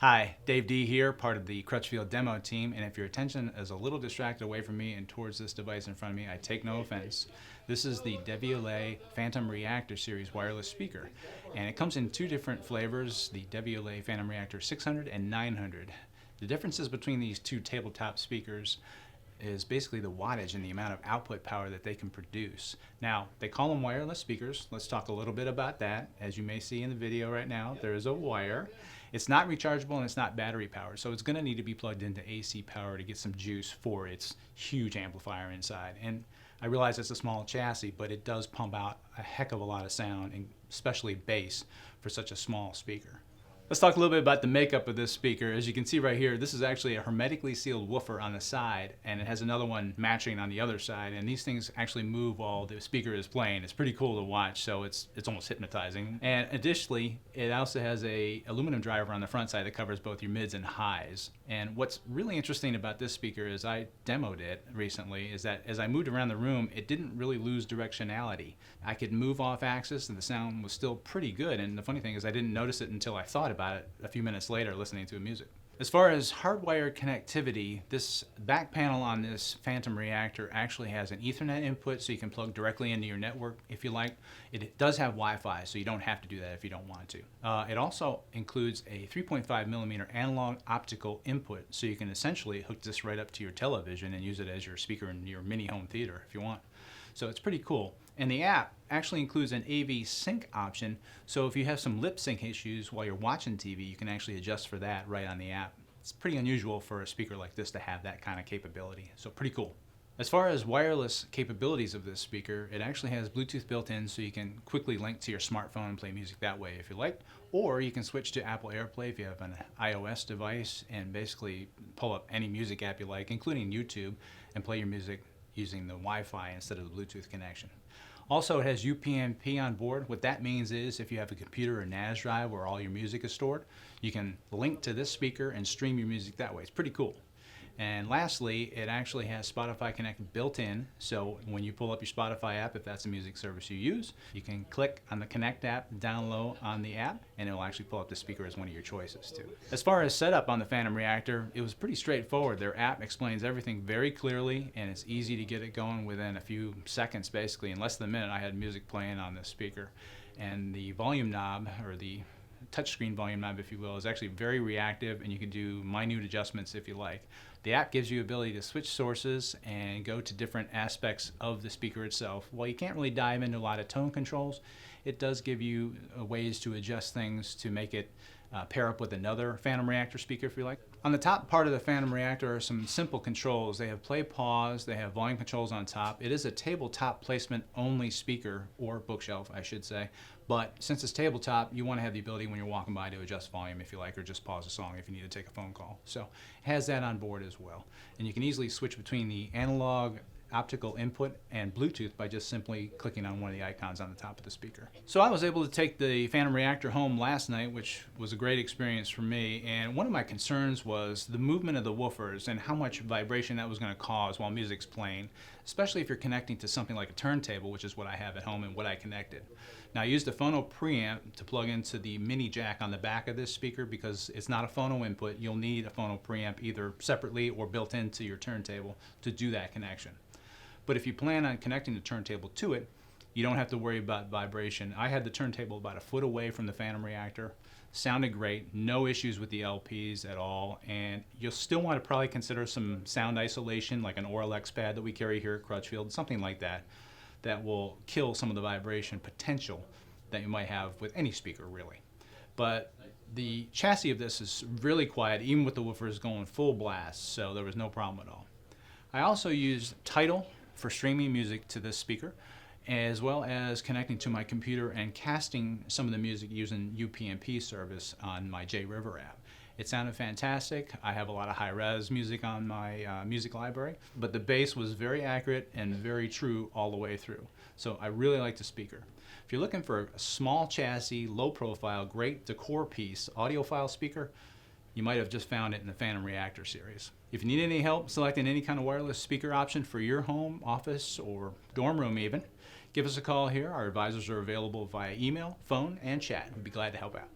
Hi, Dave D here, part of the Crutchfield demo team, and if your attention is a little distracted away from me and towards this device in front of me, I take no offense. This is the Devialet Phantom Reactor series wireless speaker, and it comes in two different flavors, the Devialet Phantom Reactor 600 and 900. The differences between these two tabletop speakers is basically the wattage and the amount of output power that they can produce. Now, they call them wireless speakers. Let's talk a little bit about that. As you may see in the video right now, there is a wire. It's not rechargeable and it's not battery powered, so it's going to need to be plugged into AC power to get some juice for its huge amplifier inside. And I realize it's a small chassis, but it does pump out a heck of a lot of sound, and especially bass, for such a small speaker. Let's talk a little bit about the makeup of this speaker. As you can see right here, this is actually a hermetically sealed woofer on the side, and it has another one matching on the other side, and these things actually move while the speaker is playing. It's pretty cool to watch, so it's almost hypnotizing. And additionally, it also has a aluminum driver on the front side that covers both your mids and highs. And what's really interesting about this speaker is I demoed it recently, is that as I moved around the room, it didn't really lose directionality. I could move off axis and the sound was still pretty good, and the funny thing is I didn't notice it until I thought about it a few minutes later listening to music. As far as hardwired connectivity, this back panel on this Phantom Reactor actually has an Ethernet input, so you can plug directly into your network if you like. It does have Wi-Fi, so you don't have to do that if you don't want to. It also includes a 3.5mm analog optical input, so you can essentially hook this right up to your television and use it as your speaker in your mini home theater if you want. So it's pretty cool. And the app actually includes an AV sync option, so if you have some lip sync issues while you're watching TV, you can actually adjust for that right on the app. It's pretty unusual for a speaker like this to have that kind of capability, so pretty cool. As far as wireless capabilities of this speaker, it actually has Bluetooth built in, so you can quickly link to your smartphone and play music that way if you like, or you can switch to Apple AirPlay if you have an iOS device and basically pull up any music app you like, including YouTube, and play your music using the Wi-Fi instead of the Bluetooth connection. Also, it has UPnP on board. What that means is if you have a computer or NAS drive where all your music is stored, you can link to this speaker and stream your music that way. It's pretty cool. And lastly, it actually has Spotify Connect built in, so when you pull up your Spotify app, if that's a music service you use, you can click on the Connect app down low on the app, and it will actually pull up the speaker as one of your choices too. As far as setup on the Phantom Reactor, it was pretty straightforward. Their app explains everything very clearly, and it's easy to get it going within a few seconds. Basically, in less than a minute, I had music playing on this speaker. And the volume knob, or the touchscreen volume knob, if you will, is actually very reactive, and you can do minute adjustments if you like. The app gives you ability to switch sources and go to different aspects of the speaker itself. While you can't really dive into a lot of tone controls, it does give you ways to adjust things to make it pair up with another Phantom Reactor speaker if you like. On the top part of the Phantom Reactor are some simple controls. They have play, pause, they have volume controls on top. It is a tabletop placement only speaker, or bookshelf I should say, but since it's tabletop, you want to have the ability when you're walking by to adjust volume if you like, or just pause a song if you need to take a phone call. So it has that on board as well. And you can easily switch between the analog optical input and Bluetooth by just simply clicking on one of the icons on the top of the speaker. So I was able to take the Phantom Reactor home last night, which was a great experience for me, and one of my concerns was the movement of the woofers and how much vibration that was going to cause while music's playing, especially if you're connecting to something like a turntable, which is what I have at home and what I connected. Now I used a phono preamp to plug into the mini jack on the back of this speaker because it's not a phono input. You'll need a phono preamp either separately or built into your turntable to do that connection. But if you plan on connecting the turntable to it, you don't have to worry about vibration. I had the turntable about a foot away from the Phantom Reactor. Sounded great, no issues with the LPs at all, and you'll still want to probably consider some sound isolation like an Oralex pad that we carry here at Crutchfield, something like that, that will kill some of the vibration potential that you might have with any speaker really. But the chassis of this is really quiet, even with the woofers going full blast, so there was no problem at all. I also used Tidal for streaming music to this speaker, as well as connecting to my computer and casting some of the music using UPnP service on my JRiver app. It sounded fantastic. I have a lot of high-res music on my music library, but the bass was very accurate and very true all the way through. So I really like the speaker. If you're looking for a small chassis, low profile, great decor piece, audiophile speaker, you might have just found it in the Phantom Reactor series. If you need any help selecting any kind of wireless speaker option for your home, office, or dorm room even, give us a call here. Our advisors are available via email, phone, and chat. We'd be glad to help out.